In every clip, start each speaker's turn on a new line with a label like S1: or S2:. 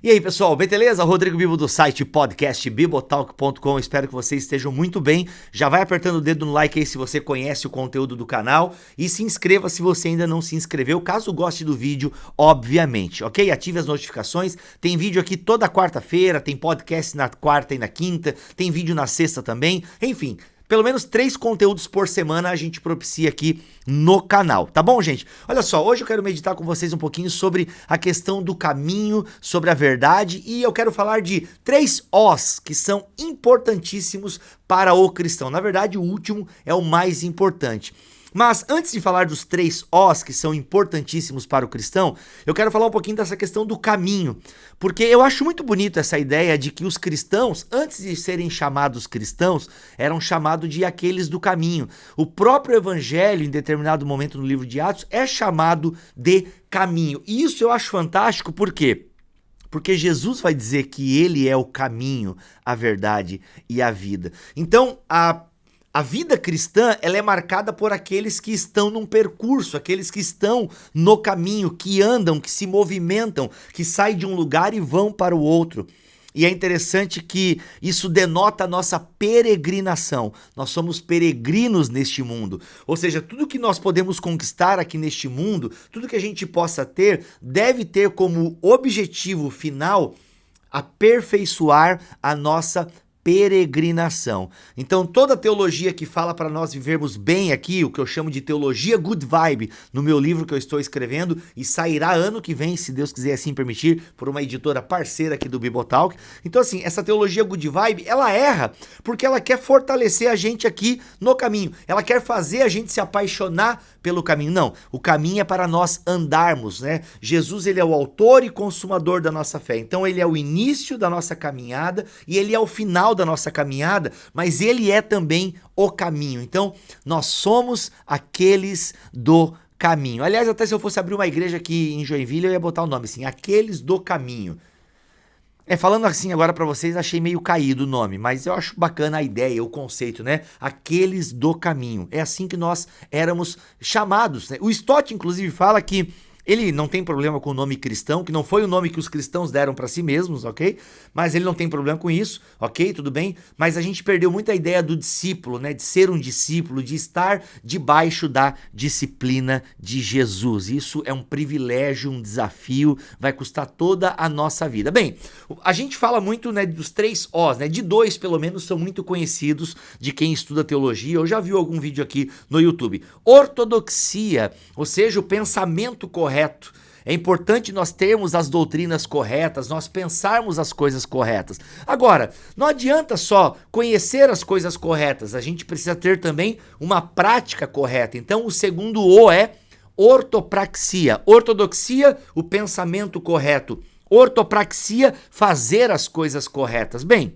S1: E aí, pessoal, beleza? Rodrigo Bibo do site podcast bibotalk.com. Espero que vocês estejam muito bem. Já vai apertando o dedo no like aí se você conhece o conteúdo do canal e se inscreva se você ainda não se inscreveu, caso goste do vídeo, obviamente, ok? Ative as notificações. Tem vídeo aqui toda quarta-feira, tem podcast na quarta e na quinta, tem vídeo na sexta também, enfim. Pelo menos 3 conteúdos por semana a gente propicia aqui no canal, tá bom, gente? Olha só, hoje eu quero meditar com vocês um pouquinho sobre a questão do caminho, sobre a verdade, e eu quero falar de 3 Os que são importantíssimos para o cristão. Na verdade, o último é o mais importante. Mas antes de falar dos 3 Os que são importantíssimos para o cristão, eu quero falar um pouquinho dessa questão do caminho, porque eu acho muito bonito essa ideia de que os cristãos, antes de serem chamados cristãos, eram chamados de aqueles do caminho. O próprio evangelho, em determinado momento no livro de Atos, é chamado de caminho. E isso eu acho fantástico, por quê? Porque Jesus vai dizer que ele é o caminho, a verdade e a vida. Então, a vida cristã, ela é marcada por aqueles que estão num percurso, aqueles que estão no caminho, que andam, que se movimentam, que saem de um lugar e vão para o outro. E é interessante que isso denota a nossa peregrinação. Nós somos peregrinos neste mundo. Ou seja, tudo que nós podemos conquistar aqui neste mundo, tudo que a gente possa ter, deve ter como objetivo final aperfeiçoar a nossa peregrinação. Então toda teologia que fala para nós vivermos bem aqui, o que eu chamo de teologia good vibe, no meu livro que eu estou escrevendo e sairá ano que vem, se Deus quiser assim permitir, por uma editora parceira aqui do Bibotalk. Então assim, essa teologia good vibe, ela erra porque ela quer fortalecer a gente aqui no caminho. Ela quer fazer a gente se apaixonar pelo caminho. Não, o caminho é para nós andarmos, né? Jesus, ele é o autor e consumador da nossa fé. Então ele é o início da nossa caminhada e ele é o final da nossa caminhada, mas ele é também o caminho. Então, nós somos aqueles do caminho. Aliás, até se eu fosse abrir uma igreja aqui em Joinville, eu ia botar o nome assim, aqueles do caminho. Falando assim agora pra vocês, achei meio caído o nome, mas eu acho bacana a ideia, o conceito, né? Aqueles do caminho. É assim que nós éramos chamados, né? O Stott, inclusive, fala que ele não tem problema com o nome cristão, que não foi o nome que os cristãos deram para si mesmos, ok? Mas ele não tem problema com isso, ok? Tudo bem? Mas a gente perdeu muito a ideia do discípulo, né? De ser um discípulo, de estar debaixo da disciplina de Jesus. Isso é um privilégio, um desafio, vai custar toda a nossa vida. Bem, a gente fala muito, né, dos 3 Os, né? De 2, pelo menos, são muito conhecidos de quem estuda teologia. Eu já vi algum vídeo aqui no YouTube. Ortodoxia, ou seja, o pensamento correto. É importante nós termos as doutrinas corretas, nós pensarmos as coisas corretas. Agora, não adianta só conhecer as coisas corretas, a gente precisa ter também uma prática correta. Então, o segundo O é ortopraxia. Ortodoxia, o pensamento correto. Ortopraxia, fazer as coisas corretas. Bem,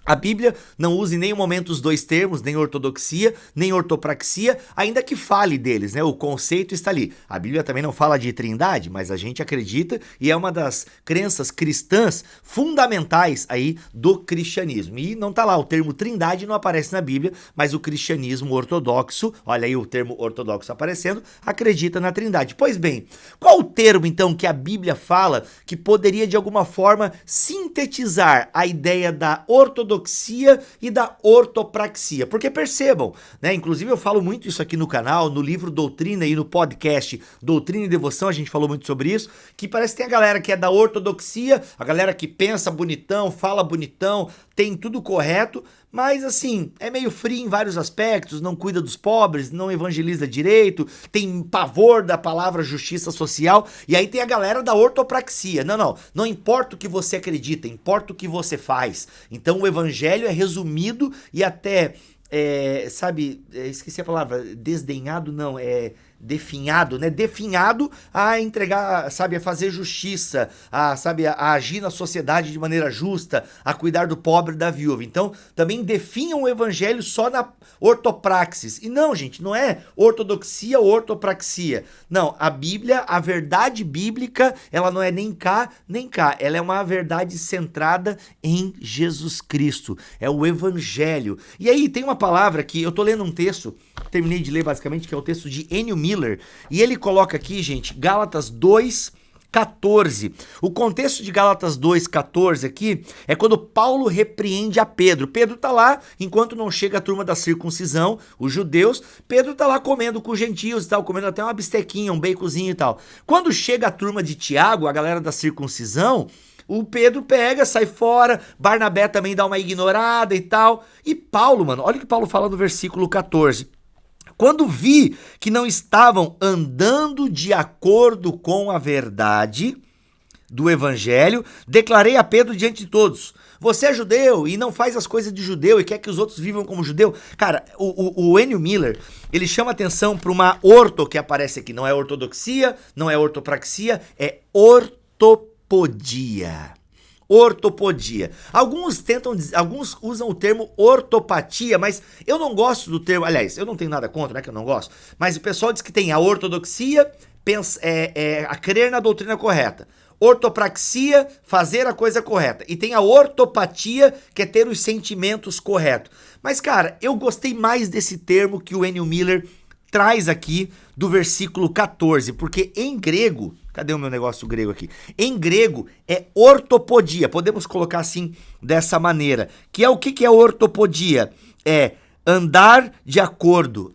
S1: a Bíblia não usa em nenhum momento os 2 termos, nem ortodoxia, nem ortopraxia, ainda que fale deles, né? O conceito está ali. A Bíblia também não fala de trindade, mas a gente acredita e é uma das crenças cristãs fundamentais aí do cristianismo. E não tá lá, o termo trindade não aparece na Bíblia, mas o cristianismo ortodoxo, olha aí o termo ortodoxo aparecendo, acredita na trindade. Pois bem, qual o termo então que a Bíblia fala que poderia de alguma forma sintetizar a ideia da ortodoxia e da ortopraxia? Porque percebam, né? Inclusive eu falo muito isso aqui no canal, no livro Doutrina e no podcast Doutrina e Devoção, a gente falou muito sobre isso, que parece que tem a galera que é da ortodoxia, a galera que pensa bonitão, fala bonitão, tem tudo correto, mas assim, é meio frio em vários aspectos, não cuida dos pobres, não evangeliza direito, tem pavor da palavra justiça social, e aí tem a galera da ortopraxia. Não importa o que você acredita, importa o que você faz. Então o evangelho é resumido e até, esqueci a palavra, desdenhado não, definhado, né? Definhado a entregar, sabe, a fazer justiça, a agir na sociedade de maneira justa, a cuidar do pobre e da viúva. Então, também definham o evangelho só na ortopraxis. E não, gente, não é ortodoxia ou ortopraxia. Não, a Bíblia, a verdade bíblica, ela não é nem cá, nem cá. Ela é uma verdade centrada em Jesus Cristo. É o evangelho. E aí tem uma palavra que eu tô lendo um texto, terminei de ler basicamente, que é o texto de Ennio Miller, e ele coloca aqui, gente, Gálatas 2, 14. O contexto de Gálatas 2:14 aqui é quando Paulo repreende a Pedro. Pedro tá lá, enquanto não chega a turma da circuncisão, os judeus, Pedro tá lá comendo com os gentios e tal, comendo até uma bistequinha, um baconzinho e tal. Quando chega a turma de Tiago, a galera da circuncisão, o Pedro pega, sai fora, Barnabé também dá uma ignorada e tal. E Paulo, mano, olha o que Paulo fala no versículo 14. Quando vi que não estavam andando de acordo com a verdade do evangelho, declarei a Pedro diante de todos: você é judeu e não faz as coisas de judeu e quer que os outros vivam como judeu. Cara, o N. Miller, ele chama atenção para uma orto que aparece aqui. Não é ortodoxia, não é ortopraxia, é ortopodia. Ortopodia. Alguns usam o termo ortopatia, mas eu não gosto do termo. Aliás, eu não tenho nada contra, não é que eu não gosto. Mas o pessoal diz que tem a ortodoxia, a crer na doutrina correta. Ortopraxia, fazer a coisa correta. E tem a ortopatia, que é ter os sentimentos corretos. Mas, cara, eu gostei mais desse termo que o N. Miller traz aqui do versículo 14, porque em grego, cadê o meu negócio grego aqui? Em grego é ortopodia, podemos colocar assim, dessa maneira, que é o que é ortopodia? É andar de acordo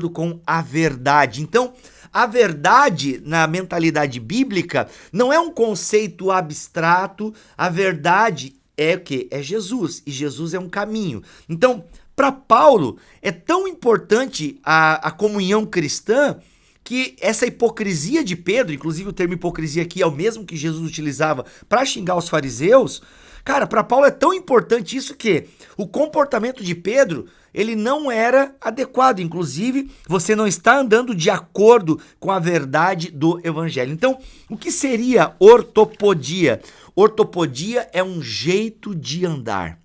S1: com a verdade. Então, a verdade na mentalidade bíblica não é um conceito abstrato, a verdade é o quê? É Jesus, e Jesus é um caminho. Então, para Paulo, é tão importante a comunhão cristã que essa hipocrisia de Pedro, inclusive o termo hipocrisia aqui é o mesmo que Jesus utilizava para xingar os fariseus. Cara, para Paulo é tão importante isso que o comportamento de Pedro, ele não era adequado. Inclusive, você não está andando de acordo com a verdade do evangelho. Então, o que seria ortopodia? Ortopodia é um jeito de andar.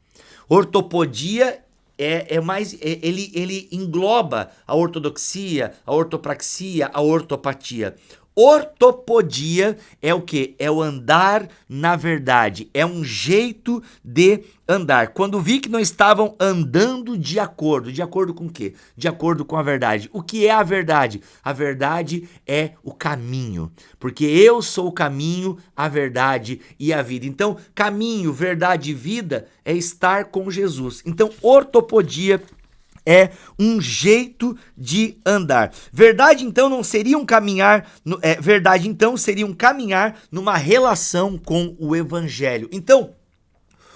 S1: Ortopodia ele engloba a ortodoxia, a ortopraxia, a ortopatia. Ortopodia é o quê? É o andar na verdade, é um jeito de andar. Quando vi que não estavam andando de acordo com o quê? De acordo com a verdade. O que é a verdade? A verdade é o caminho, porque eu sou o caminho, a verdade e a vida. Então, caminho, verdade e vida é estar com Jesus. Então, ortopodia é um jeito de andar. Verdade, então, não seria um caminhar, verdade, então, seria um caminhar numa relação com o evangelho. Então,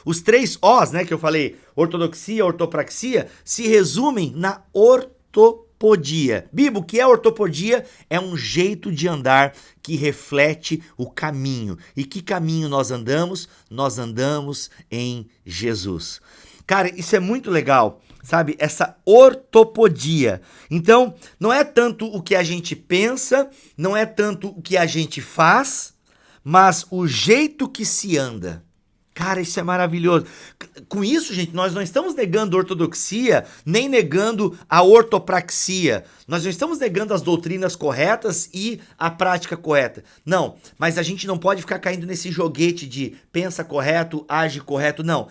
S1: os 3 Os, né, que eu falei, ortodoxia, ortopraxia, se resumem na ortopodia. Bibo, o que é ortopodia? É um jeito de andar que reflete o caminho. E que caminho nós andamos? Nós andamos em Jesus. Cara, isso é muito legal, sabe? Essa ortopodia. Então, não é tanto o que a gente pensa, não é tanto o que a gente faz, mas o jeito que se anda. Cara, isso é maravilhoso. Com isso, gente, nós não estamos negando a ortodoxia, nem negando a ortopraxia. Nós não estamos negando as doutrinas corretas e a prática correta. Não, mas a gente não pode ficar caindo nesse joguete de pensa correto, age correto, não.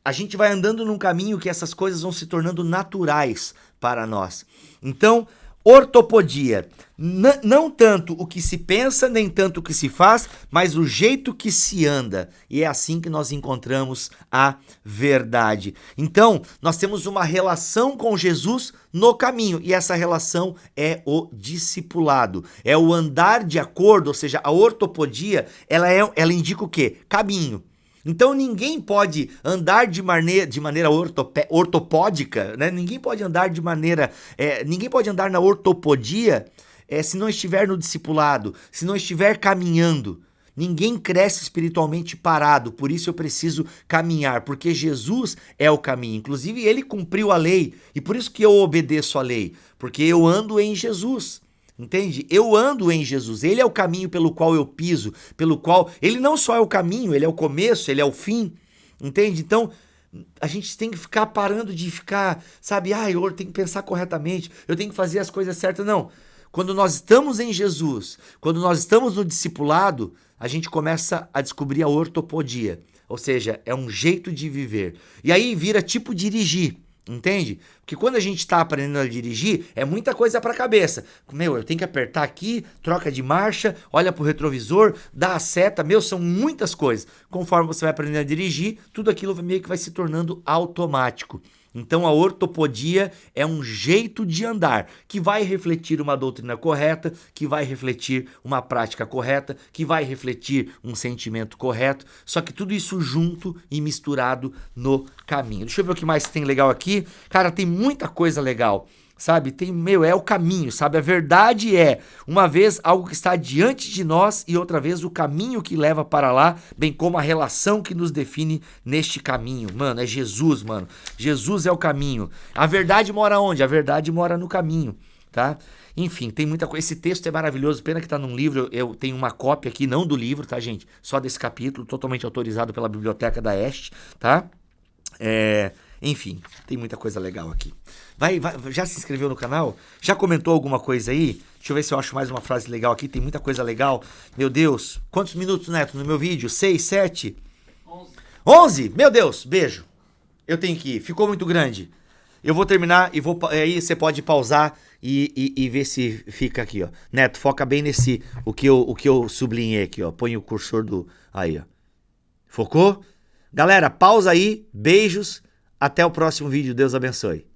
S1: A gente vai andando num caminho que essas coisas vão se tornando naturais para nós. Então, ortopodia, não tanto o que se pensa, nem tanto o que se faz, mas o jeito que se anda. E é assim que nós encontramos a verdade. Então, nós temos uma relação com Jesus no caminho, e essa relação é o discipulado. É o andar de acordo, ou seja, a ortopodia, ela indica o quê? Caminho. Então ninguém pode andar de maneira ortopódica, né? Ninguém pode andar na ortopodia se não estiver no discipulado, se não estiver caminhando. Ninguém cresce espiritualmente parado, por isso eu preciso caminhar, porque Jesus é o caminho. Inclusive ele cumpriu a lei, e por isso que eu obedeço a lei, porque eu ando em Jesus. Entende? Eu ando em Jesus, ele é o caminho pelo qual eu piso, pelo qual ele não só é o caminho, ele é o começo, ele é o fim, entende? Então, a gente tem que ficar parando de ficar, sabe, eu tenho que pensar corretamente, eu tenho que fazer as coisas certas, não. Quando nós estamos em Jesus, quando nós estamos no discipulado, a gente começa a descobrir a ortopodia, ou seja, é um jeito de viver. E aí vira tipo dirigir. Entende? Porque quando a gente tá aprendendo a dirigir, é muita coisa pra cabeça. Meu, eu tenho que apertar aqui, troca de marcha, olha pro retrovisor, dá a seta. Meu, são muitas coisas. Conforme você vai aprendendo a dirigir, tudo aquilo meio que vai se tornando automático. Então a ortopodia é um jeito de andar que vai refletir uma doutrina correta, que vai refletir uma prática correta, que vai refletir um sentimento correto, só que tudo isso junto e misturado no caminho. Deixa eu ver o que mais tem legal aqui. Cara, tem muita coisa legal. Sabe, é o caminho, sabe? A verdade é, uma vez algo que está diante de nós e outra vez o caminho que leva para lá, bem como a relação que nos define neste caminho. Mano, é Jesus, mano. Jesus é o caminho. A verdade mora onde? A verdade mora no caminho, tá? Enfim, tem muita coisa. Esse texto é maravilhoso, pena que tá num livro, eu tenho uma cópia aqui, não do livro, tá, gente? Só desse capítulo, totalmente autorizado pela Biblioteca da Este, tá? Enfim, tem muita coisa legal aqui. Já se inscreveu no canal? Já comentou alguma coisa aí? Deixa eu ver se eu acho mais uma frase legal aqui. Tem muita coisa legal. Meu Deus. Quantos minutos, Neto, no meu vídeo? 6, 7? 11. 11? Meu Deus. Beijo. Eu tenho que ir. Ficou muito grande. Eu vou terminar e aí você pode pausar e ver se fica aqui, ó. Neto, foca bem nesse, o que eu sublinhei aqui, ó. Põe o cursor aí, ó. Focou? Galera, pausa aí. Beijos. Até o próximo vídeo. Deus abençoe.